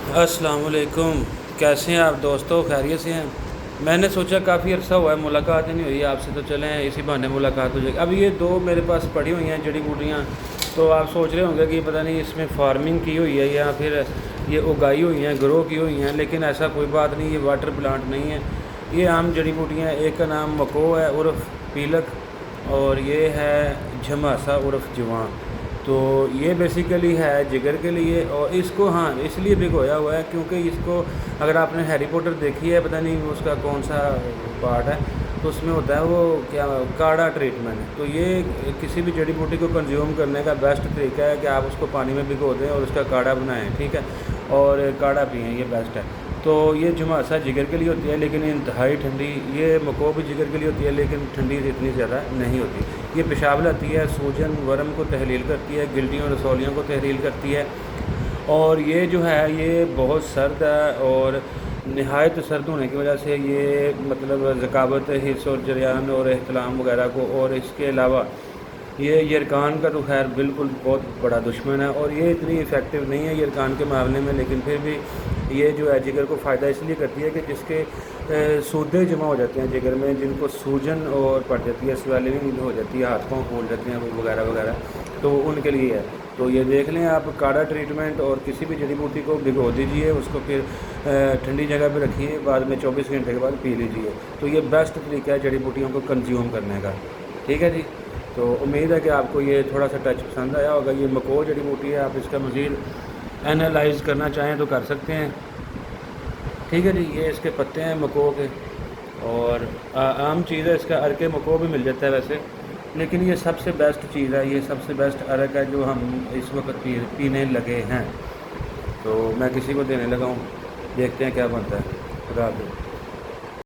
अस्सलाम वालेकुम। कैसे हैं आप दोस्तों, खैरियत से हैं? मैंने सोचा काफ़ी अर्सा हुआ है, मुलाकात ही नहीं हुई आपसे, तो चलें इसी बहाने मुलाकात हो जाएगी। अब ये दो मेरे पास पड़ी हुई हैं जड़ी बूटियाँ। तो आप सोच रहे होंगे कि पता नहीं इसमें फार्मिंग की हुई है या फिर ये उगाई हुई हैं, ग्रो की हुई हैं, लेकिन ऐसा कोई बात नहीं, ये वाटर प्लांट नहीं है। ये आम जड़ी बूटियाँ, एक का नाम मको है उर्फ़ पीलक, और ये है झमासा उर्फ़ जवां। तो ये बेसिकली है जिगर के लिए, और इसको हाँ इसलिए भिगोया हुआ है क्योंकि इसको, अगर आपने हैरी पॉटर देखी है, पता नहीं उसका कौन सा पार्ट है, तो उसमें होता है वो क्या काढ़ा ट्रीटमेंट। तो ये किसी भी जड़ी बूटी को कंज्यूम करने का बेस्ट तरीका है कि आप उसको पानी में भिगो दें और उसका काढ़ा बनाएं, ठीक है, और काढ़ा पिएँ, ये बेस्ट है। तो ये झुमासा जिगर के लिए होती है, लेकिन इंतहाई ठंडी। ये मको भी जिगर के लिए होती है, लेकिन ठंडी इतनी ज़्यादा नहीं होती। ये पेशाब लाती है, सूजन वरम को तहलील करती है, गिल्टियों रसौलियों को तहलील करती है। और ये जो है ये बहुत सर्द है, और नहायत सर्द होने की वजह से ये मतलब ज़कावत हिस्स और जरियान और एहतलाम वगैरह को, और इसके अलावा ये यरकान का तो खैर बिल्कुल बहुत बड़ा दुश्मन है, और ये इतनी इफ़ेक्टिव नहीं है यरकान के मामले में, लेकिन फिर भी ये जो है जिगर को फ़ायदा इसलिए करती है कि जिसके सूदे जमा हो जाते हैं जिगर में, जिनको सूजन और पड़ जाती है, स्वेलिंग हो जाती है, हाथ पाँव फूल जाते हैं वगैरह वगैरह, तो उनके लिए है। तो ये देख लें आप, काढ़ा ट्रीटमेंट, और किसी भी जड़ी बूटी को भिगो दीजिए, उसको फिर ठंडी जगह पे रखिए, बाद में 24 घंटे के बाद पी लीजिए। तो ये बेस्ट तरीका है जड़ी बूटियों को कंज्यूम करने का, ठीक है जी। तो उम्मीद है कि आपको ये थोड़ा सा टच पसंद आया होगा। ये मको जड़ी बूटी है, आप इसका मज़ीद एनालाइज़ करना चाहें तो कर सकते हैं, ठीक है जी। ये इसके पत्ते हैं मको के, और आम चीज़ है, इसका अरके मको भी मिल जाता है वैसे, लेकिन ये सबसे बेस्ट चीज़ है, ये सबसे बेस्ट अरक है जो हम इस वक्त पीने लगे हैं। तो मैं किसी को देने लगा हूँ, देखते हैं क्या बनता है। खुदा हाफ़िज़।